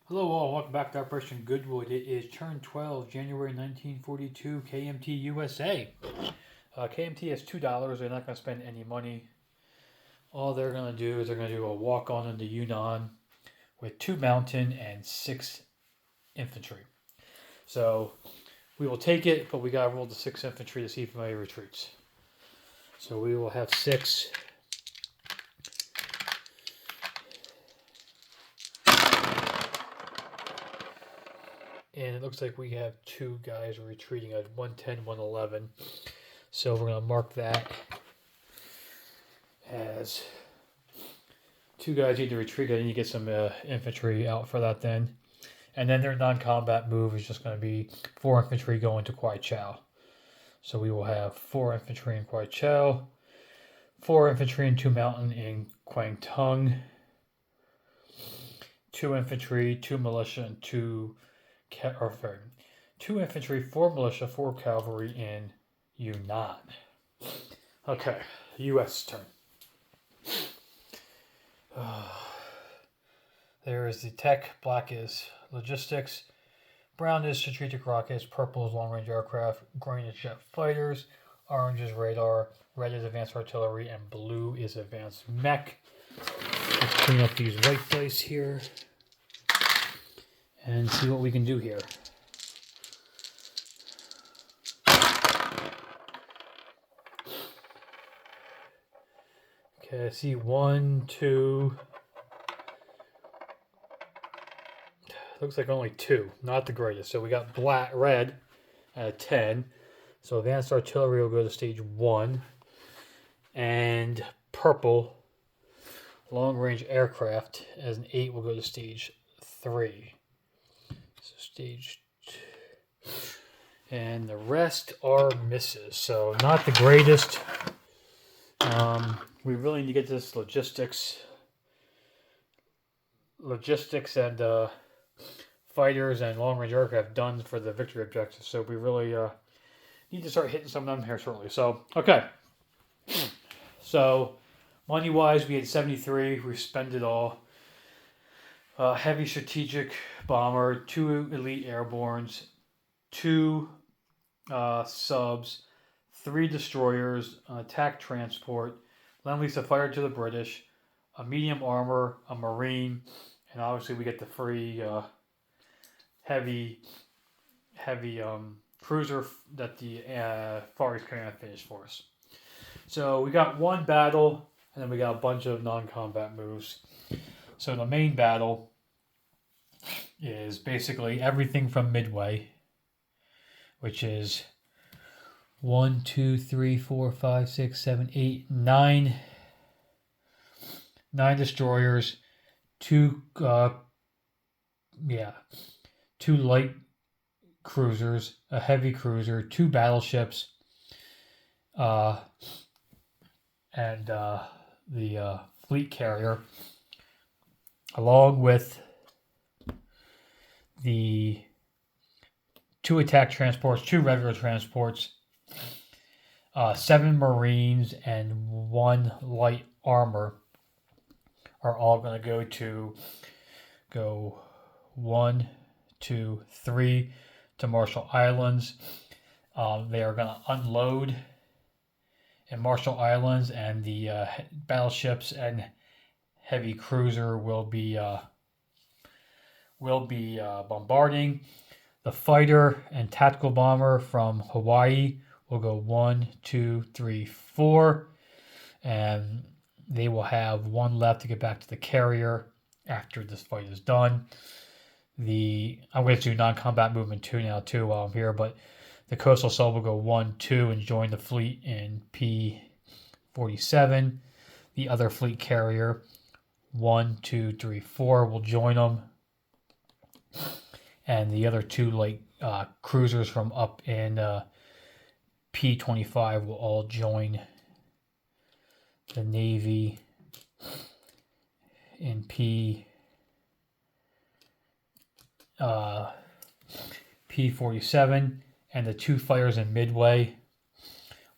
Hello all, welcome back to Operation Goodwood. It is turn 12, January 1942, KMT USA. KMT has $2. They're not going to spend any money. All they're going to do is they're going to do a walk on into Yunnan with 2 mountain and 6 infantry. So we will take it, but we got to roll the 6 infantry to see if anybody retreats. So we will have 6. And it looks like we have 2 guys retreating at 110, 111. So we're going to mark that as 2 guys need to retreat. I need to get some infantry out for that then. And then their non-combat move is just going to be 4 infantry going to Kwai Chau. So we will have 4 infantry in Kwai Chau, 4 infantry and 2 mountain in Kwang Tung, 2 infantry, 2 militia, and 2 infantry, 4 militia, 4 cavalry in Yunnan. Okay, U.S. turn. There is the tech. Black is logistics. Brown is strategic rockets. Purple is long-range aircraft. Green is jet fighters. Orange is radar. Red is advanced artillery. And blue is advanced mech. Let's clean up these white dice here and see what we can do here. Okay, I see 1, 2. Looks like only 2, not the greatest. So we got red at a 10. So advanced artillery will go to stage 1. And purple, long range aircraft, as an 8 will go to stage 3. So stage 2. And the rest are misses. So not the greatest. We really need to get this logistics and fighters and long-range aircraft done for the victory objectives. So we really need to start hitting some of them here shortly. So, okay. So, money-wise, we had 73. We spent it all. Heavy strategic bomber, 2 elite airbornes, 2 subs, 3 destroyers, an attack transport, Lend-Lease a fighter to the British, a medium armor, a marine, and obviously we get the free heavy cruiser that the Far East Command finished for us. So we got 1 battle, and then we got a bunch of non-combat moves. So the main battle is basically everything from Midway, which is 1, 2, 3, 4, 5, 6, 7, 8, 9 destroyers, 2 light cruisers, a heavy cruiser, 2 battleships, and the fleet carrier, along with the 2 attack transports, 2 regular transports, 7 marines, and 1 light armor are all going to go 1, 2, 3 to Marshall Islands. They are going to unload in Marshall Islands, and the battleships and heavy cruiser will be bombarding. The fighter and tactical bomber from Hawaii will go 1, 2, 3, 4, and they will have 1 left to get back to the carrier after this fight is done. I'm going to do non-combat movement 2 now too while I'm here, but the coastal sub will go 1, 2 and join the fleet in P-47. The other fleet carrier 1, 2, 3, 4 will join them, and the other 2 light cruisers from up in P-25 will all join the Navy in P-47, and the 2 fighters in Midway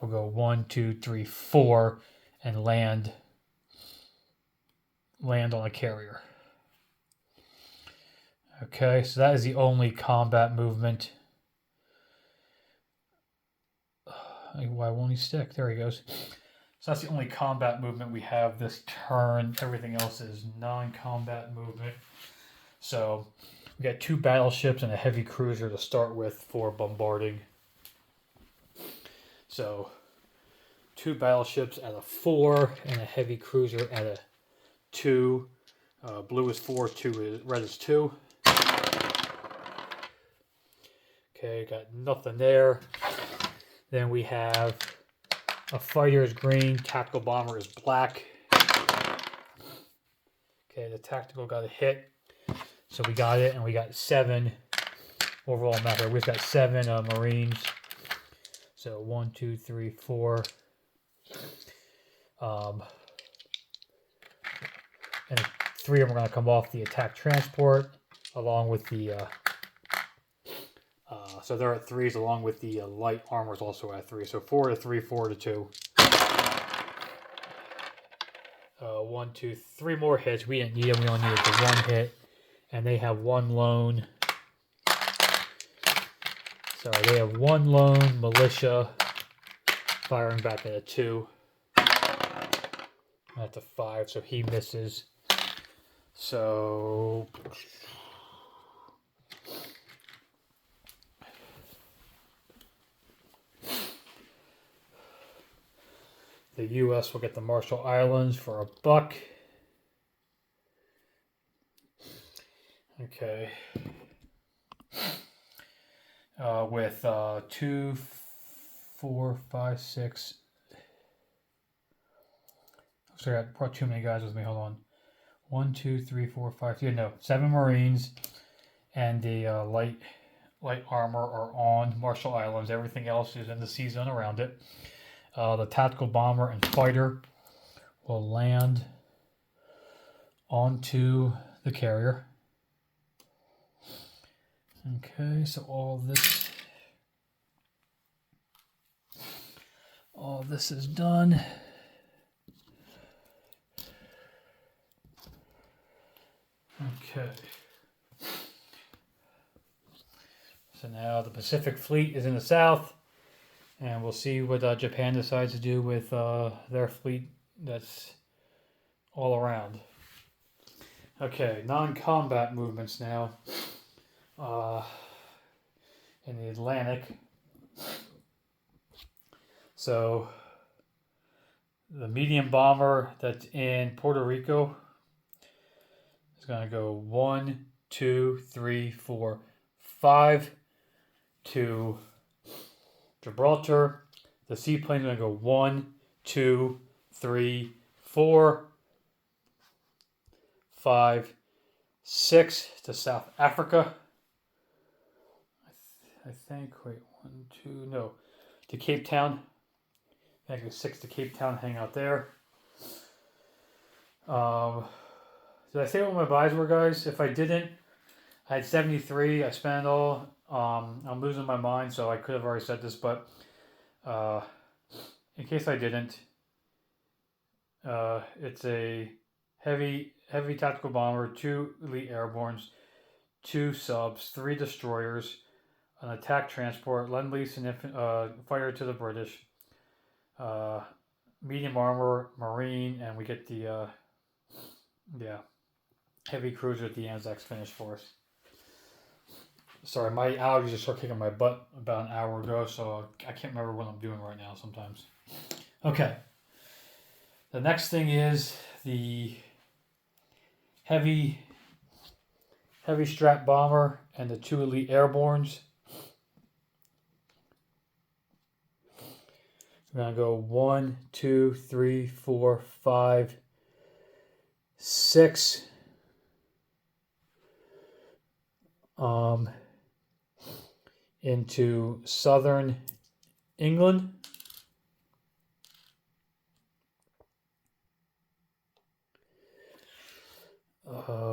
will go 1, 2, 3, 4 and land on a carrier. Okay, so that is the only combat movement. Why won't he stick? There he goes. So that's the only combat movement we have this turn. Everything else is non-combat movement. So we got 2 battleships and a heavy cruiser to start with for bombarding. So 2 battleships at a 4 and a heavy cruiser at a 2. Blue is 4, red is 2. Okay, got nothing there. Then we have a fighter is green, tactical bomber is black. Okay, the tactical got a hit. So we got it, and we got 7 overall map. We've got 7 Marines. So 1, 2, 3, 4. And 3 of them are going to come off the attack transport, along with the. So they're at 3s, along with the light armor is also at 3. So 4 to 3, 4 to 2. 1, 2, 3 more hits. We didn't need them. We only needed the 1 hit. And they have 1 lone. So they have 1 lone militia firing back at a 2. That's a 5, so he misses. So the U.S. will get the Marshall Islands for $1. Okay. With 2, 4, 5, 6. Sorry, I brought too many guys with me. Hold on. 1, 2, 3, 4, 5. Yeah, no, 7 Marines, and the light armor are on Marshall Islands. Everything else is in the sea zone around it. The tactical bomber and fighter will land onto the carrier. Okay, so all this is done. Okay. So now the Pacific Fleet is in the south, and we'll see what Japan decides to do with their fleet that's all around. Okay, non-combat movements now. In the Atlantic. So the medium bomber that's in Puerto Rico is going to go 1, 2, 3, 4, 5 to Gibraltar. The seaplane is going to go 1, 2, 3, 4, 5, 6 to South Africa. I think, wait, 1, 2, no, to Cape Town. I think it was 6 to Cape Town, hang out there. Did I say what my buys were, guys? If I didn't, I had 73. I spent it all. I'm losing my mind, so I could have already said this, but in case I didn't, it's a heavy tactical bomber, 2 elite airbornes, 2 subs, 3 destroyers, an attack transport, Lend-Lease and fighter to the British, medium armor, marine, and we get the heavy cruiser at the Anzacs finished for us. Sorry, my allergies just started kicking my butt about an hour ago, so I can't remember what I'm doing right now sometimes. Okay. The next thing is the heavy strap bomber and the 2 elite airbornes. We're going to go 1, 2, 3, 4, 5, 6. Into southern England.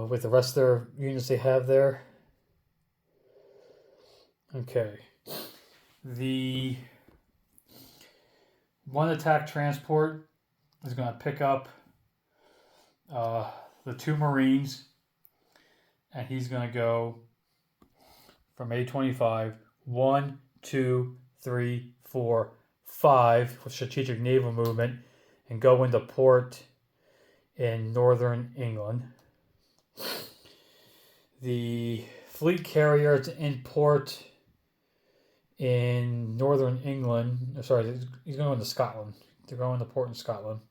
With the rest of their units they have there. Okay. The 1 attack transport is going to pick up the 2 Marines, and he's going to go from A25, 1, 2, 3, 4, 5 with strategic naval movement and go into port in northern England. The fleet carriers in port in northern England. Sorry, he's going into Scotland. They're going to port in Scotland.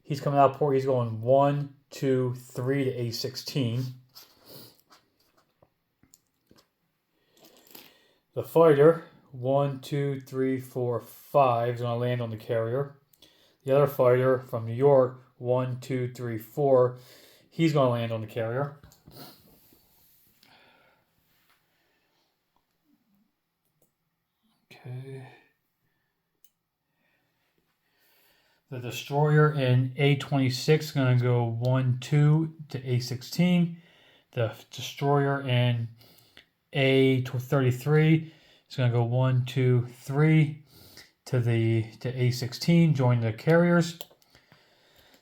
He's coming out of port. He's going 1, 2, 3 to A16. The fighter, 1, 2, 3, 4, 5 is going to land on the carrier. The other fighter from New York, 1, 2, 3, 4, he's going to land on the carrier. Okay. The destroyer in A26 is going to go 1, 2 to A16. The destroyer in A33 is going to go 1, 2, 3 to A16. Join the carriers.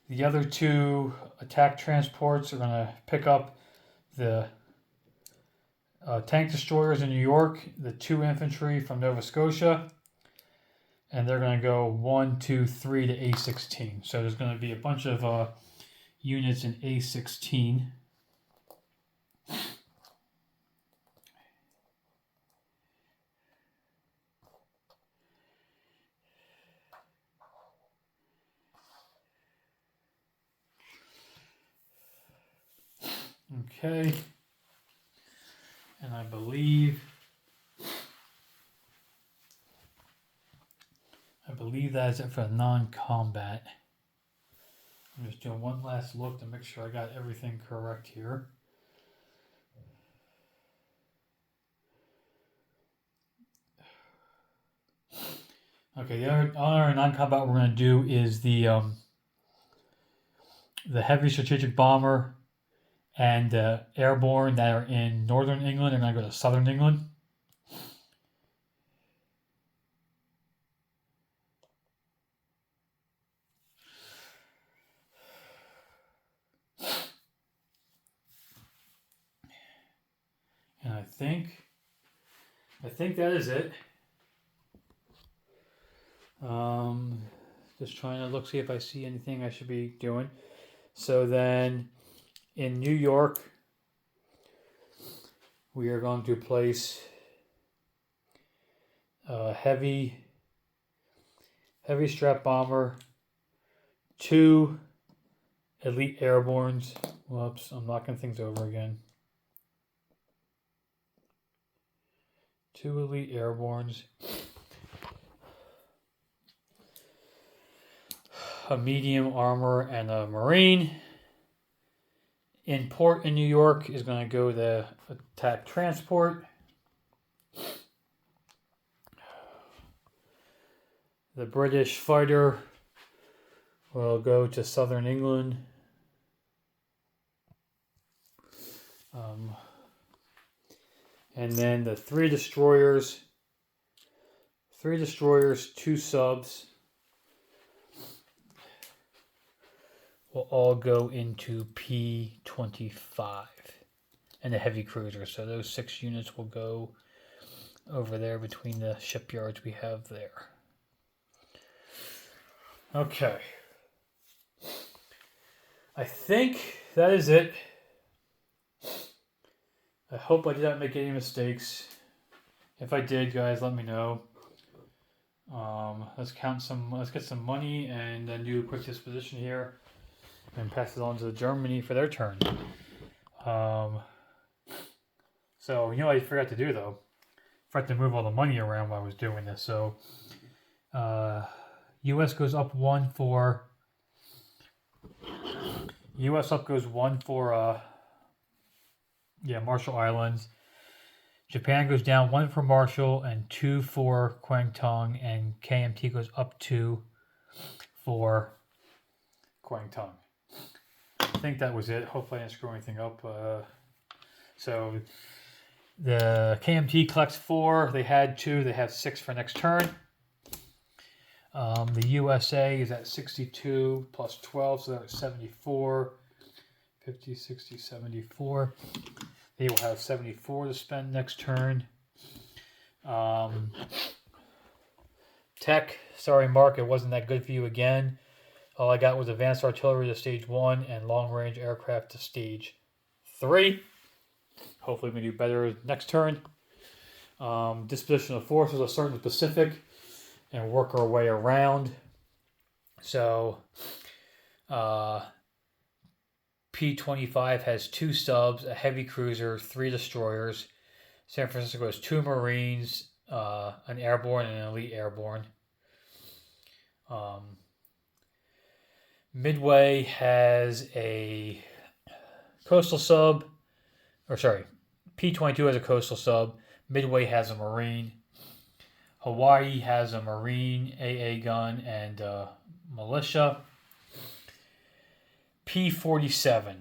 The other two attack transports are going to pick up the tank destroyers in New York, the 2 infantry from Nova Scotia, and they're going to go 1, 2, 3 to A16. So there's going to be a bunch of units in A16. Okay. And I believe that's it for non-combat. I'm just doing one last look to make sure I got everything correct here. Okay, the other non-combat we're going to do is the heavy strategic bomber and airborne that are in northern England. They're going to go to southern England. And I think that is it. Just trying to look, see if I see anything I should be doing. So then in New York, we are going to place heavy strap bomber, 2 elite airbornes. Whoops, I'm knocking things over again. 2 elite airbornes, a medium armor, and a marine. In port in New York is going to go the attack transport. The British fighter will go to southern England. And then the 3 destroyers, 2 subs will all go into P25 and the heavy cruiser. So those 6 units will go over there between the shipyards we have there. Okay. I think that is it. I hope I did not make any mistakes. If I did, guys, let me know. Let's get some money and then do a quick disposition here and pass it on to Germany for their turn. So, you know what I forgot to do, though? I forgot to move all the money around while I was doing this. So, U.S. goes up 1 for... U.S. up goes 1 for... Marshall Islands. Japan goes down 1 for Marshall and 2 for Kwangtung, and KMT goes up 2 for Kwangtung. I think that was it. Hopefully I didn't screw anything up. So the KMT collects 4. They had 2. They have 6 for next turn. The USA is at 62 plus 12, so that was 74. 50, 60, 74. He will have 74 to spend next turn. Tech, sorry Mark, it wasn't that good for you again. All I got was advanced artillery to stage 1 and long range aircraft to stage 3. Hopefully we can do better next turn. Disposition of forces are starting specific and work our way around. So P-25 has 2 subs, a heavy cruiser, 3 destroyers. San Francisco has 2 Marines, an airborne and an elite airborne. Midway has a coastal sub, P-22 has a coastal sub. Midway has a Marine. Hawaii has a Marine, AA gun, and militia. P-47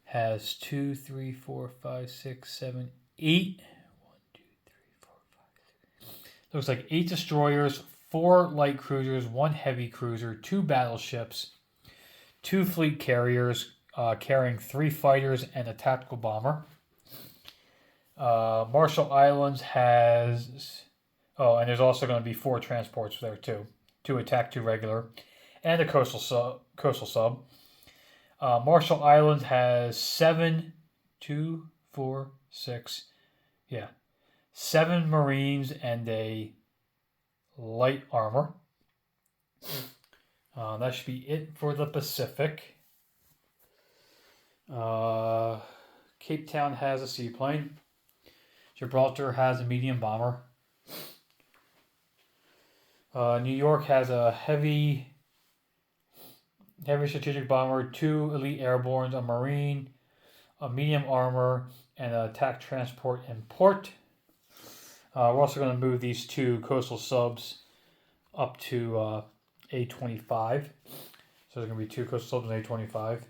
has 2, 3, 4, 5, 6, 7, 8. 1, 2, 3, 4, 5, 6. Looks like 8 destroyers, 4 light cruisers, 1 heavy cruiser, 2 battleships, 2 fleet carriers carrying 3 fighters and a tactical bomber. Marshall Islands has... Oh, and there's also going to be 4 transports there too. 2 attack, 2 regular, and a coastal sub. Marshall Islands has 7 Marines and a light armor. That should be it for the Pacific. Cape Town has a seaplane. Gibraltar has a medium bomber. New York has a heavy strategic bomber, 2 elite airbornes, a Marine, a medium armor, and an attack transport in port. We're also going to move these 2 coastal subs up to A25. So there's going to be 2 coastal subs in A25.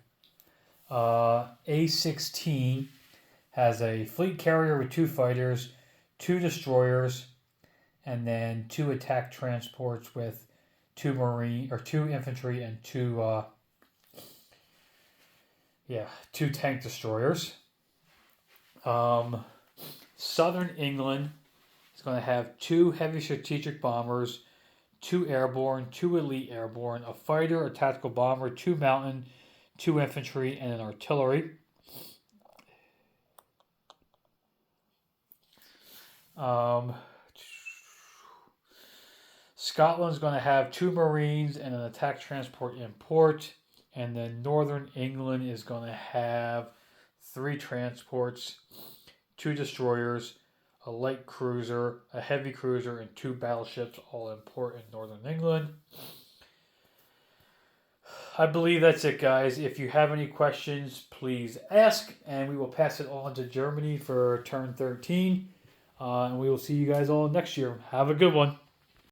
A16 has a fleet carrier with 2 fighters, 2 destroyers, and then 2 attack transports with 2 infantry and 2 tank destroyers. Southern England is going to have 2 heavy strategic bombers, 2 airborne, 2 elite airborne, a fighter, a tactical bomber, 2 mountain, 2 infantry, and an artillery. Scotland's going to have 2 Marines and an attack transport in port. And then Northern England is going to have 3 transports, 2 destroyers, a light cruiser, a heavy cruiser, and 2 battleships, all in port in Northern England. I believe that's it, guys. If you have any questions, please ask, and we will pass it on to Germany for turn 13. And we will see you guys all next year. Have a good one.